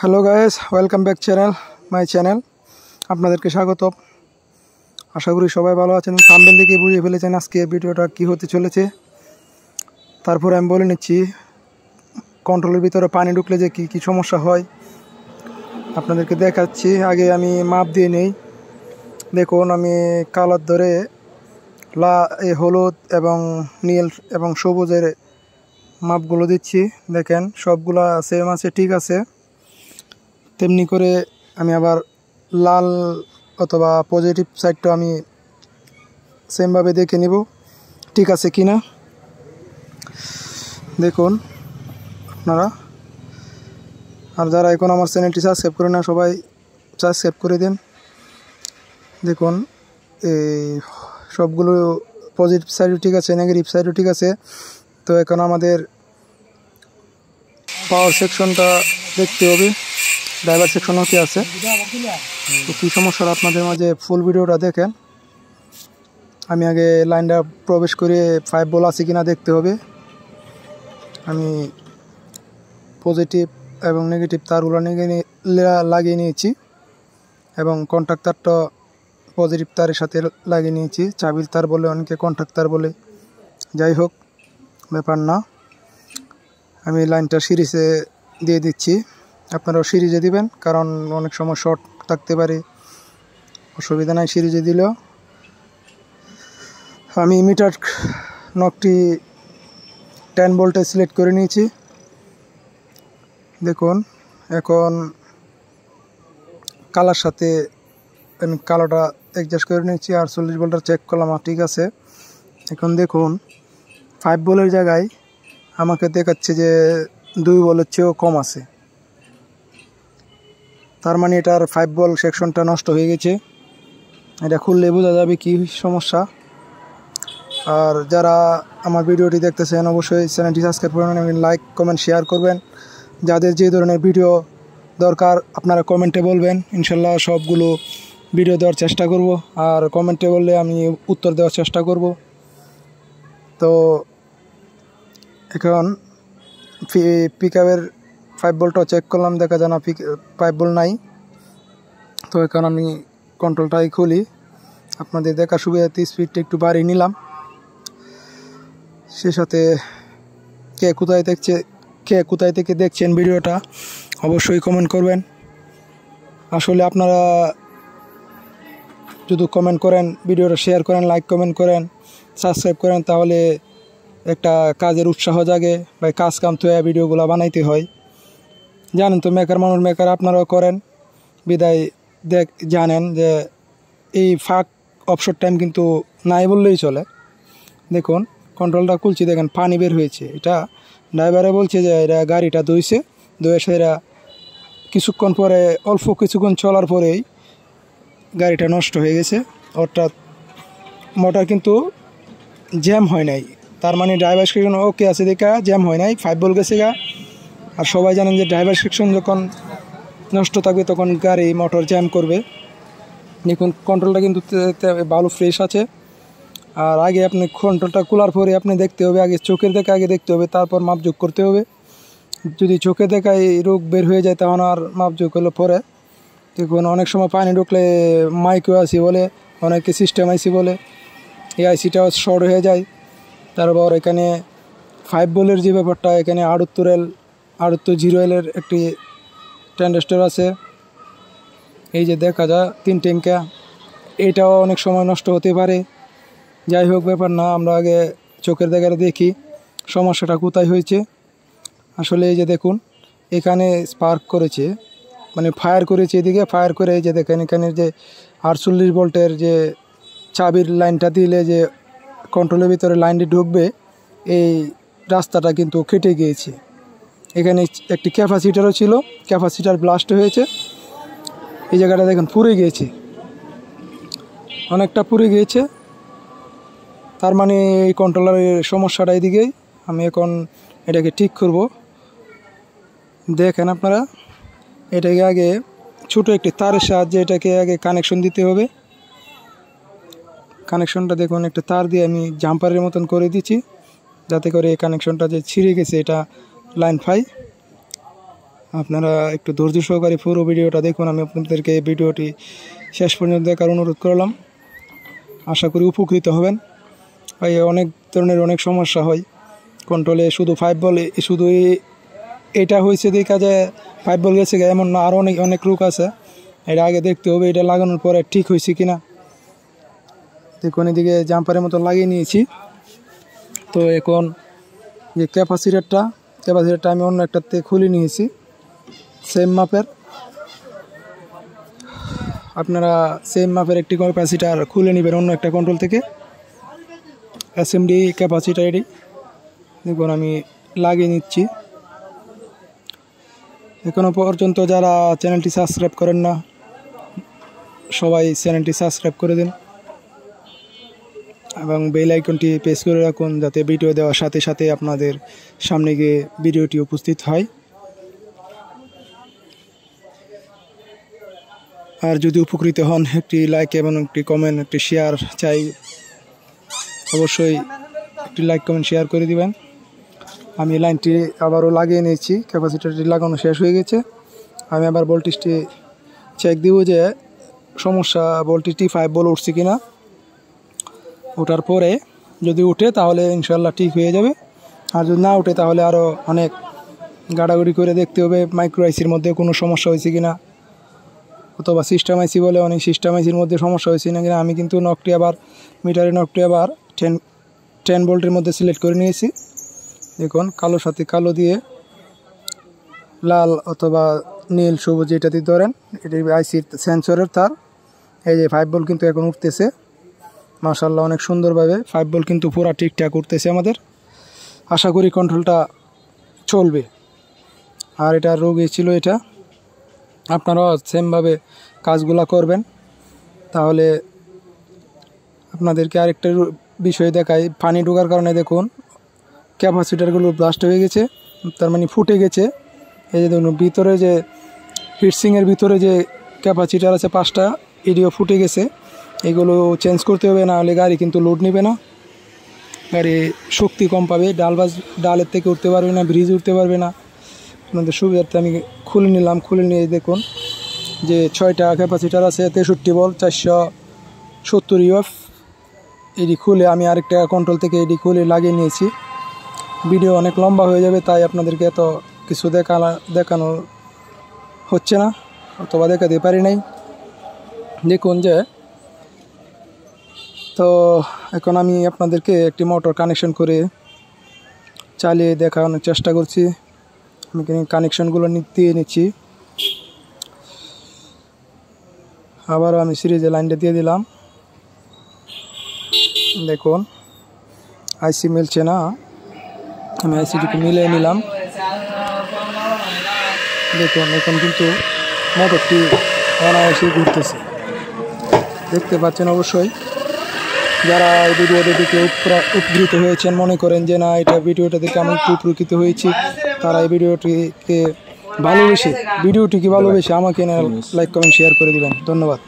Hello guys, welcome back my channel. আপনাদেরকে স্বাগত। আশা করি সবাই ভালো আছেন। থাম্বনেল দেখে বুঝে ফেলেছেন আজকে ভিডিওটা কি হতে চলেছে। তারপরে আমি বলে নিচ্ছি কন্ট্রোলের ভিতরে পানি ঢুকলে যে কি কি সমস্যা হয় আপনাদেরকে দেখাচ্ছি। আগে আমি মাপ দিয়ে নেই। দেখুন, আমি কালার ধরে হলুদ এবং নীল এবং সবুজের মাপগুলো দিচ্ছি। দেখেন সবগুলা সেম আছে, ঠিক আছে। তেমনি করে আমি আবার লাল অথবা পজিটিভ সাইডটা আমি সেমভাবে দেখে নিব ঠিক আছে কি না। দেখুন আপনারা, আর যারা এখন আমার চ্যানেলটি সাবস্ক্রাইব করে না সবাই সাবস্ক্রাইব করে দিন। দেখুন এই সবগুলো পজিটিভ সাইডও ঠিক আছে, নেগেটিভ সাইডও ঠিক আছে। তো এখন আমাদের পাওয়ার সেকশনটা দেখতে হবে, ড্রাইভার সেকশনও কি আছে, তো কী সমস্যাটা আপনাদের মাঝে ফুল ভিডিওটা দেখেন। আমি আগে লাইনটা প্রবেশ করে 5 ভোল্ট আছে কিনা দেখতে হবে। আমি পজিটিভ এবং নেগেটিভ তারগুলো লাগিয়ে নিয়েছি এবং কন্ট্যাক্ট তারটা পজিটিভ তারের সাথে লাগিয়ে নিয়েছি। চাবির তার বলে, অনেকে কন্ট্যাক্ট তার বলে, যাই হোক ব্যাপার না। আমি লাইনটা সিরিজে দিয়ে দিচ্ছি, আপনারাও সিরিজে দিবেন, কারণ অনেক সময় শর্ট থাকতে পারে, অসুবিধা নাই সিরিজে দিলেও। আমি মিটার নকটি 10 ভোল্টে সিলেক্ট করে নিয়েছি। দেখুন এখন কালার সাথে আমি কালোটা অ্যাডজাস্ট করে নিয়েছি, আর 40 ভোল্টটা চেক করলাম, আর ঠিক আছে। এখন দেখুন 5 ভোল্টের জায়গায় আমাকে দেখাচ্ছে যে 2 ভোল্টের চেয়েও কম আছে। তার মানে এটার 5 ভোল্ট সেকশনটা নষ্ট হয়ে গেছে। এটা খুললে বোঝা যাবে কি সমস্যা। আর যারা আমার ভিডিওটি দেখতেছেন অবশ্যই চ্যানেলটি সাবস্ক্রাইব করবেন এবং লাইক কমেন্ট শেয়ার করবেন। যাদের যে ধরনের ভিডিও দরকার আপনারা কমেন্টে বলবেন, ইনশাল্লাহ সবগুলো ভিডিও দেওয়ার চেষ্টা করব, আর কমেন্টে বললে আমি উত্তর দেওয়ার চেষ্টা করব। তো এখন পিকআপের 5 ভোল্টও চেক করলাম, দেখা যায় না 5 ভোল্ট নাই। তো এখন আমি কন্ট্রোলটাই খুলি, আপনাদের দেখা সুবিধাতে স্পিডটা একটু বাড়িয়ে নিলাম। সে সাথে কে কোথায় থেকে দেখছেন ভিডিওটা অবশ্যই কমেন্ট করবেন। আসলে আপনারা যদি কমেন্ট করেন, ভিডিওটা শেয়ার করেন, লাইক কমেন্ট করেন, সাবস্ক্রাইব করেন, তাহলে একটা কাজের উৎসাহ জাগে, বা কাজ কাম তো ভিডিওগুলো বানাইতে হয়। জানেন তো, মেকার আপনারাও করেন বিদায় জানেন যে এই ফাঁক অবসর টাইম কিন্তু নাই বললেই চলে। দেখুন কন্ট্রোলটা খুলছি, দেখেন পানি বের হয়েছে। এটা ড্রাইভারে বলছে যে এটা গাড়িটা ধুয়ে সেরা কিছুক্ষণ পরে, অল্প কিছুক্ষণ চলার পরেই গাড়িটা নষ্ট হয়ে গেছে। অর্থাৎ মোটর কিন্তু জ্যাম হয় নাই, তার মানে ড্রাইভার সেকশন ওকে আছে, দেখা জ্যাম হয় নাই, 5 ভোল্ট গেছে গা। আর সবাই জানেন যে ড্রাইভার সেকশন যখন নষ্ট থাকবে তখন গাড়ি মোটর জ্যাম করবে। দেখুন কন্ট্রোলটা কিন্তু ভালো ফ্রেশ আছে। আর আগে আপনি কন্ট্রোলটা খোলার পরে আপনি দেখতে হবে, আগে চোখের দেখা আগে দেখতে হবে, তারপর মাপযোগ করতে হবে। যদি চোখে দেখা এই রোগ বের হয়ে যায় তখন আর মাপযোগ হলো পরে। দেখুন অনেক সময় পানি ঢুকলে মাইক্রো আইসি বলে, অনেকে সিস্টেম আইসি বলে, এই আইসিটাও শর্ট হয়ে যায়। তারপর এখানে 5 ভোল্টের যে ব্যাপারটা, এখানে 78 একটি ট্রানজিস্টর আছে, এই যে দেখা যায় 3 ট্যাঙ্কা, এইটাও অনেক সময় নষ্ট হতে পারে। যাই হোক ব্যাপার না, আমরা আগে চোখের দেখারে দেখি সমস্যাটা কোথায় হয়েছে। আসলে এই যে দেখুন এখানে স্পার্ক করেছে, মানে ফায়ার করেছে, এদিকে ফায়ার করে এই যে দেখেন এখানে যে 48 ভোল্টের যে চাবির লাইনটা দিলে যে কন্ট্রোলের ভিতরে লাইনটি ঢুকবে, এই রাস্তাটা কিন্তু কেটে গিয়েছে। এখানে একটি ক্যাপাসিটারও ছিল, ক্যাপাসিটার ব্লাস্ট হয়েছে। এই জায়গাটা দেখুন পুড়ে গিয়েছে, অনেকটা পুড়ে গিয়েছে। তার মানে এই কন্ট্রোলারের সমস্যাটা এদিকেই। আমি এখন এটাকে ঠিক করব। দেখেন আপনারা, এটাকে আগে ছোটো একটি তারের সাহায্যে এটাকে আগে কানেকশন দিতে হবে। কানেকশনটা দেখুন একটা তার দিয়ে আমি জাম্পারের মতন করে দিচ্ছি, যাতে করে এই কানেকশনটা যে ছিঁড়ে গেছে এটা লাইন পাই। আপনারা একটু ধৈর্য সহকারে পুরো ভিডিওটা দেখুন। আমি আপনাদেরকে এই ভিডিওটি শেষ পর্যন্ত দেখার অনুরোধ করলাম। আশা করি উপকৃত হবেন। ভাই অনেক ধরনের অনেক সমস্যা হয় কন্ট্রোলে, শুধু 5 বলে শুধু এটা হয়েছে দেখা যায় 5 বল গেছে, এমন না, আরও অনেক রোগ আছে। এটা আগে দেখতে হবে এটা লাগানোর পরে ঠিক হয়েছে কিনা। দেখুন এদিকে জাম্পারের মতো লাগিয়ে নিয়েছি। তো এখন যে ক্যাপাসিটারটা আমি অন্য একটাতে খুলে নিয়েছি সেম মাপের। আপনারা সেম মাপের একটি ক্যাপাসিটার খুলে নেবেন অন্য একটা কন্ট্রোল থেকে। এসএমডি ক্যাপাসিটার এটি দেখুন আমি লাগিয়ে নিচ্ছি। এখনও পর্যন্ত যারা চ্যানেলটি সাবস্ক্রাইব করেন না সবাই চ্যানেলটি সাবস্ক্রাইব করে দিন এবং বেল আইকনটি প্রেস করে রাখুন, যাতে ভিডিও দেওয়ার সাথে সাথে আপনাদের সামনে গিয়ে ভিডিওটি উপস্থিত হয়। আর যদি উপকৃত হন একটি লাইক এবং একটি কমেন্ট, একটি শেয়ার চাই। অবশ্যই একটি লাইক কমেন্ট শেয়ার করে দিবেন। আমি লাইনটি আবারও লাগিয়ে নিয়েছি, ক্যাপাসিটারটি লাগানো শেষ হয়ে গেছে। আমি আবার ভোল্টেজটি চেক দিব যে সমস্যা ভোল্টেজটি 5 বল উঠছে কিনা। ওঠার পরে যদি উঠে তাহলে ইনশাল্লাহ ঠিক হয়ে যাবে, আর যদি না উঠে তাহলে আরও অনেক গাড়াগড়ি করে দেখতে হবে মাইক্রো আইসির মধ্যে কোনো সমস্যা হয়েছে কিনা, অথবা সিস্টেম আইসি বলে অনেক সিস্টেম আইসির মধ্যে সমস্যা হয়েছে না কিনা। আমি কিন্তু নকটি আবার মিটারের নকটি আবার 10 ভোল্টের মধ্যে সিলেক্ট করে নিয়েছি। দেখুন কালোর সাথে কালো দিয়ে লাল অথবা নীল সবুজ যেটাতে ধরেন এটি আইসির সেন্সরের তার। এই যে 5 বল কিন্তু এখন উঠতেছে মাশাআল্লাহ অনেক সুন্দরভাবে 5 বল কিন্তু পুরা ঠিকঠাক উঠতেছে আমাদের। আশা করি কন্ট্রোলটা চলবে। আর এটা রোগী ছিল, এটা আপনারাও সেমভাবে কাজগুলো করবেন। তাহলে আপনাদেরকে আরেকটা বিষয় দেখাই, পানি ঢোকার কারণে দেখুন ক্যাপাসিটারগুলো ব্লাস্ট হয়ে গেছে, তার মানে ফুটে গেছে। এই যে দেখুন ভিতরে যে হিটসিংয়ের ভিতরে যে ক্যাপাসিটার আছে 5টা, এটিও ফুটে গেছে। এগুলো চেঞ্জ করতে হবে, না হলে গাড়ি কিন্তু লোড নেবে না, গাড়ি শক্তি কম পাবে, ডালের থেকে উঠতে পারবে না, ব্রিজ উঠতে পারবে না। আপনাদের সুবিধার্থে আমি খুলে নিলাম। খুলে নিয়ে দেখুন যে 6টা ক্যাপাসিটার আছে, 63 বল 470 ইউএফ। এটি খুলে আমি আরেকটা কন্ট্রোল থেকে এটি খুলে লাগিয়ে নিয়েছি। ভিডিও অনেক লম্বা হয়ে যাবে, তাই আপনাদেরকে এত কিছু দেখানো হচ্ছে না, অথবা দেখাতে পারি নাই। দেখুন যে তো এখন আমি আপনাদেরকে একটি মোটর কানেকশন করে চালিয়ে দেখানোর চেষ্টা করছি। আমি কানেকশনগুলো দিয়ে নিচ্ছি। আবারও আমি সিরিজে লাইনটা দিয়ে দিলাম। দেখুন আইসি মিলছে না, আমি আইসিটিকে মিলিয়ে নিলাম। দেখুন এখন কিন্তু মোটরটি অনায়াসে ঘুরতেছে, দেখতে পাচ্ছেন। অবশ্যই যারা এই ভিডিওটা দেখে উপকৃত হয়েছেন, মনে করেন যে না এটা ভিডিওটা দেখে আমি উপকৃত হয়েছি, তারা এই ভিডিওটিকে ভালোবেসে আমাকে লাইক কমেন্ট শেয়ার করে দিবেন। ধন্যবাদ।